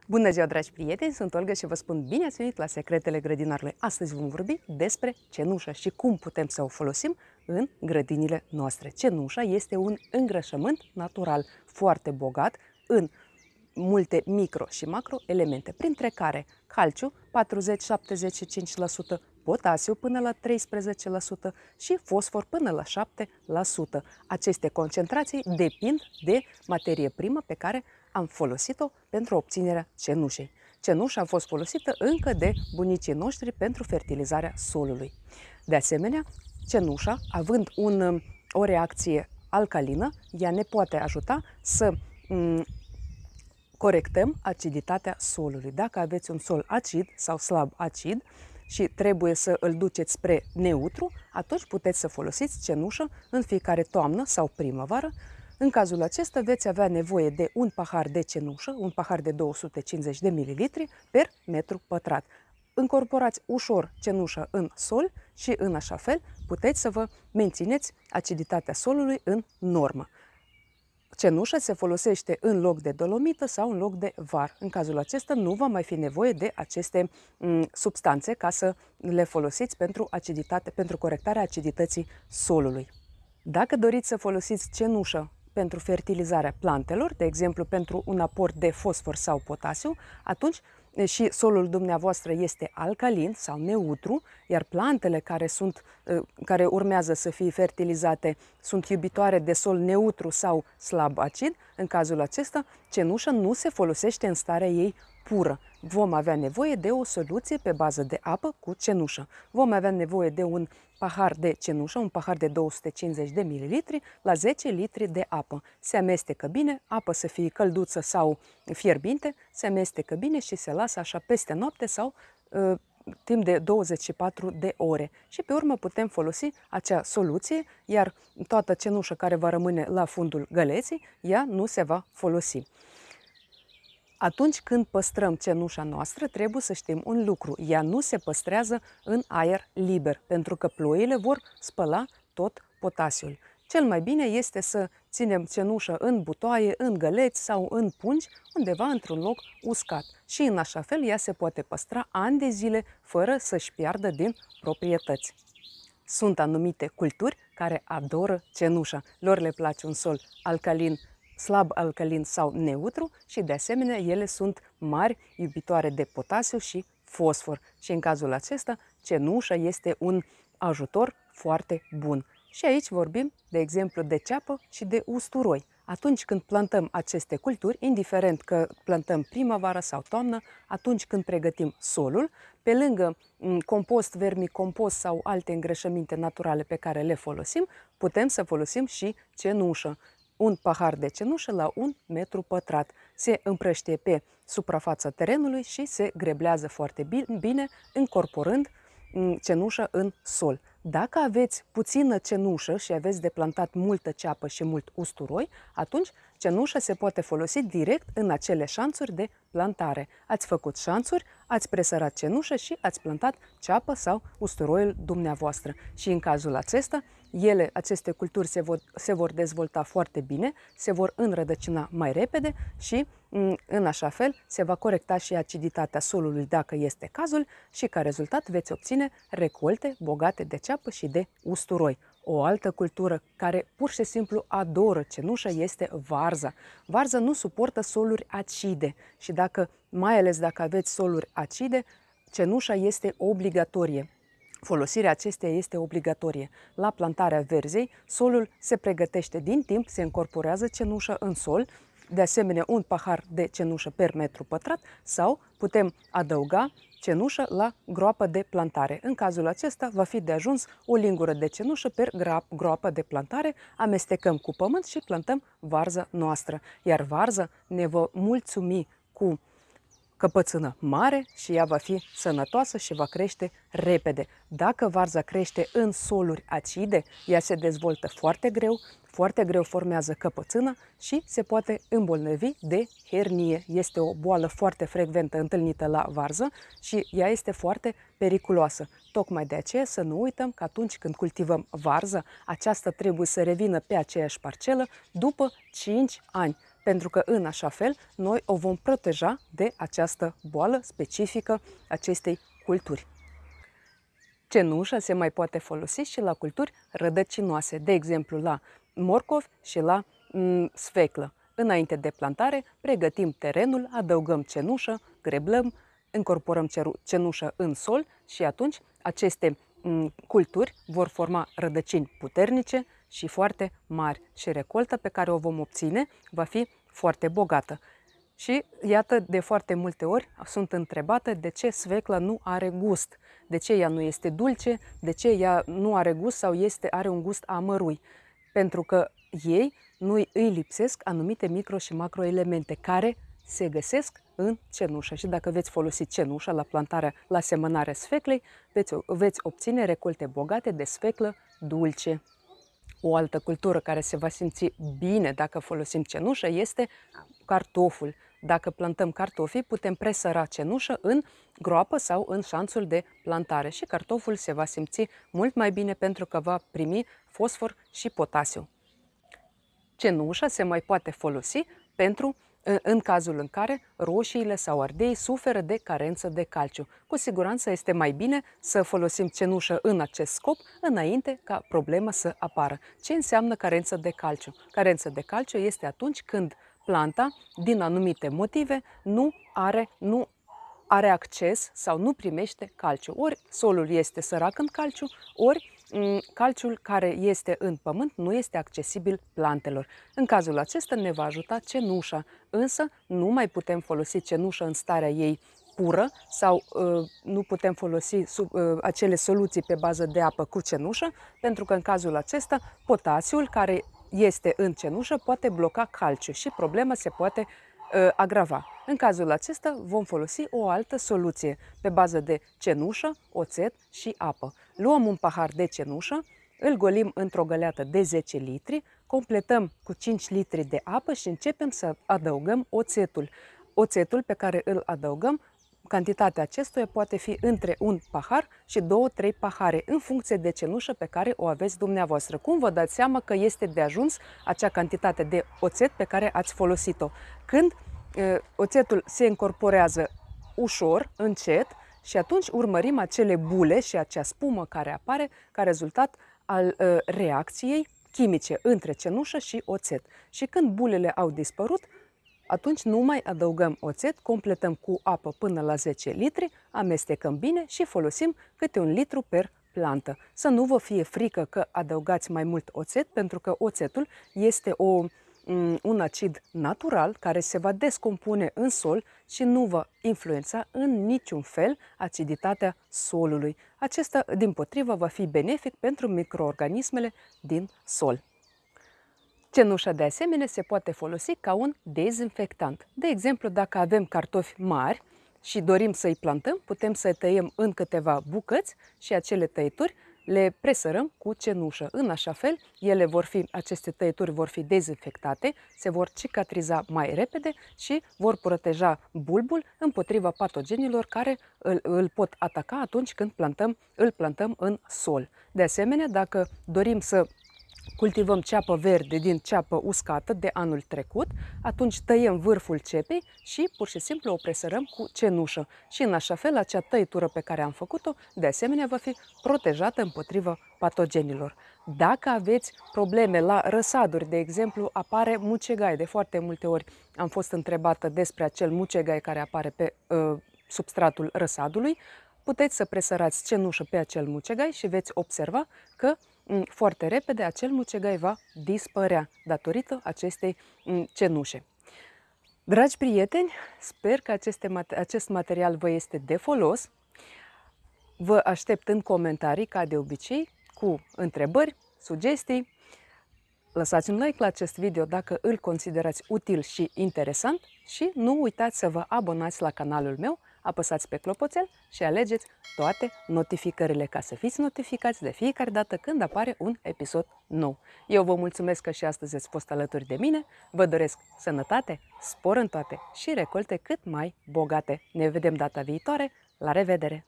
Bună ziua, dragi prieteni! Sunt Olga și vă spun bine ați venit la Secretele Grădinarului. Astăzi vom vorbi despre cenușă și cum putem să o folosim în grădinile noastre. Cenușa este un îngrășământ natural foarte bogat în multe micro și macro elemente, printre care calciu 40-75%, potasiu până la 13% și fosfor până la 7%. Aceste concentrații depind de materie primă pe care am folosit-o pentru obținerea cenușei. Cenușa a fost folosită încă de bunicii noștri pentru fertilizarea solului. De asemenea, cenușa, având o reacție alcalină, ea ne poate ajuta să corectăm aciditatea solului. Dacă aveți un sol acid sau slab acid și trebuie să îl duceți spre neutru, atunci puteți să folosiți cenușă în fiecare toamnă sau primăvară. În cazul acesta veți avea nevoie de un pahar de cenușă, un pahar de 250 de ml per metru pătrat. Încorporați ușor cenușa în sol și în așa fel puteți să vă mențineți aciditatea solului în normă. Cenușa se folosește în loc de dolomită sau în loc de var. În cazul acesta nu va mai fi nevoie de aceste substanțe ca să le folosiți pentru corectarea acidității solului. Dacă doriți să folosiți cenușă pentru fertilizarea plantelor, de exemplu pentru un aport de fosfor sau potasiu, atunci și solul dumneavoastră este alcalin sau neutru, iar plantele care urmează să fie fertilizate sunt iubitoare de sol neutru sau slab acid, în cazul acesta cenușa nu se folosește în starea ei pură. Vom avea nevoie de o soluție pe bază de apă cu cenușă. Vom avea nevoie de un pahar de cenușă, un pahar de 250 de ml la 10 litri de apă. Se amestecă bine, apă să fie călduță sau fierbinte, se amestecă bine și se lasă așa peste noapte sau timp de 24 de ore. Și pe urmă putem folosi acea soluție, iar toată cenușa care va rămâne la fundul găleții, ea nu se va folosi. Atunci când păstrăm cenușa noastră, trebuie să știm un lucru. Ea nu se păstrează în aer liber, pentru că ploile vor spăla tot potasiul. Cel mai bine este să ținem cenușa în butoaie, în găleți sau în pungi, undeva într-un loc uscat. Și în așa fel ea se poate păstra ani de zile fără să-și piardă din proprietăți. Sunt anumite culturi care adoră cenușa. Lor le place un sol alcalin, slab alcalin sau neutru și de asemenea ele sunt mari iubitoare de potasiu și fosfor. Și în cazul acesta cenușa este un ajutor foarte bun. Și aici vorbim, de exemplu, de ceapă și de usturoi. Atunci când plantăm aceste culturi, indiferent că plantăm primăvară sau toamnă, atunci când pregătim solul, pe lângă compost, vermicompost sau alte îngrășăminte naturale pe care le folosim, putem să folosim și cenușă. Un pahar de cenușă la 1 metru pătrat. Se împrăștie pe suprafața terenului și se greblează foarte bine, incorporând cenușă în sol. Dacă aveți puțină cenușă și aveți de plantat multă ceapă și mult usturoi, atunci cenușa se poate folosi direct în acele șanțuri de plantare. Ați făcut șanțuri, ați presărat cenușă și ați plantat ceapă sau usturoiul dumneavoastră. Și în cazul acesta, aceste culturi se vor dezvolta foarte bine, se vor înrădăcina mai repede și în așa fel se va corecta și aciditatea solului dacă este cazul și ca rezultat veți obține recolte bogate de ceapă și de usturoi. O altă cultură care pur și simplu adoră cenușă este varza. Varza nu suportă soluri acide și mai ales dacă aveți soluri acide, cenușa este obligatorie. Folosirea acesteia este obligatorie. La plantarea verzei, solul se pregătește din timp, se încorporează cenușă în sol, de asemenea un pahar de cenușă per metru pătrat sau putem adăuga cenușă la groapă de plantare. În cazul acesta va fi de ajuns o lingură de cenușă per groapă de plantare, amestecăm cu pământ și plantăm varza noastră. Iar varza ne va mulțumi cu căpățână mare și ea va fi sănătoasă și va crește repede. Dacă varza crește în soluri acide, ea se dezvoltă foarte greu formează căpățână și se poate îmbolnăvi de hernie. Este o boală foarte frecventă întâlnită la varză și ea este foarte periculoasă. Tocmai de aceea să nu uităm că atunci când cultivăm varză, aceasta trebuie să revină pe aceeași parcelă după 5 ani. pentru că în așa fel noi o vom proteja de această boală specifică acestei culturi. Cenușa se mai poate folosi și la culturi rădăcinoase, de exemplu la morcov și la sfeclă. Înainte de plantare, pregătim terenul, adăugăm cenușă, greblăm, incorporăm cenușă în sol și atunci aceste culturi vor forma rădăcini puternice și foarte mari și recolta pe care o vom obține va fi foarte bogată. Și iată, de foarte multe ori sunt întrebată de ce sfecla nu are gust, de ce ea nu este dulce, de ce ea nu are gust sau are un gust amărui. Pentru că ei nu îi lipsesc anumite micro și macroelemente care se găsesc în cenușă. Și dacă veți folosi cenușa la plantarea, la semănarea sfeclei, veți obține recolte bogate de sfeclă dulce. O altă cultură care se va simți bine dacă folosim cenușă este cartoful. Dacă plantăm cartofii, putem presăra cenușă în groapă sau în șanțul de plantare și cartoful se va simți mult mai bine pentru că va primi fosfor și potasiu. Cenușa se mai poate folosi în cazul în care roșiile sau ardeii suferă de carență de calciu. Cu siguranță este mai bine să folosim cenușă în acest scop înainte ca problema să apară. Ce înseamnă carență de calciu? Carență de calciu este atunci când planta, din anumite motive, nu are acces sau nu primește calciu. Ori solul este sărac în calciu, ori calciul care este în pământ nu este accesibil plantelor. În cazul acesta ne va ajuta cenușa, însă nu mai putem folosi cenușa în starea ei pură sau nu putem folosi acele soluții pe bază de apă cu cenușă, pentru că în cazul acesta potasiul care este în cenușă poate bloca calciu și problema se poate agrava. În cazul acesta vom folosi o altă soluție pe bază de cenușă, oțet și apă. Luăm un pahar de cenușă, îl golim într-o găleată de 10 litri, completăm cu 5 litri de apă și începem să adăugăm oțetul. Oțetul pe care îl adăugăm, cantitatea acestuia poate fi între un pahar și 2-3 pahare, în funcție de cenușă pe care o aveți dumneavoastră. Cum vă dați seama că este de ajuns acea cantitate de oțet pe care ați folosit-o? Când oțetul se incorporează ușor, încet, și atunci urmărim acele bule și acea spumă care apare ca rezultat al reacției chimice între cenușă și oțet. Și când bulele au dispărut, atunci nu mai adăugăm oțet, completăm cu apă până la 10 litri, amestecăm bine și folosim câte 1 litru per plantă. Să nu vă fie frică că adăugați mai mult oțet, pentru că oțetul este un acid natural care se va descompune în sol și nu va influența în niciun fel aciditatea solului. Acesta, dimpotrivă, va fi benefic pentru microorganismele din sol. Cenușa, de asemenea, se poate folosi ca un dezinfectant. De exemplu, dacă avem cartofi mari și dorim să-i plantăm, putem să-i tăiem în câteva bucăți și acele tăieturi le presărăm cu cenușă. În așa fel, aceste tăieturi vor fi dezinfectate, se vor cicatriza mai repede și vor proteja bulbul împotriva patogenilor care îl pot ataca atunci când îl plantăm în sol. De asemenea, dacă dorim să cultivăm ceapă verde din ceapă uscată de anul trecut, atunci tăiem vârful cepei și pur și simplu o presărăm cu cenușă. Și în așa fel, acea tăitură pe care am făcut-o, de asemenea, va fi protejată împotriva patogenilor. Dacă aveți probleme la răsaduri, de exemplu, apare mucegai. De foarte multe ori am fost întrebată despre acel mucegai care apare pe substratul răsadului. Puteți să presărați cenușă pe acel mucegai și veți observa că foarte repede acel mucegai va dispărea datorită acestei cenușe. Dragi prieteni, sper că acest material vă este de folos. Vă aștept în comentarii, ca de obicei, cu întrebări, sugestii. Lăsați un like la acest video dacă îl considerați util și interesant și nu uitați să vă abonați la canalul meu, apăsați pe clopoțel și alegeți toate notificările ca să fiți notificați de fiecare dată când apare un episod nou. Eu vă mulțumesc că și astăzi ați fost alături de mine, vă doresc sănătate, spor în toate și recolte cât mai bogate. Ne vedem data viitoare, la revedere!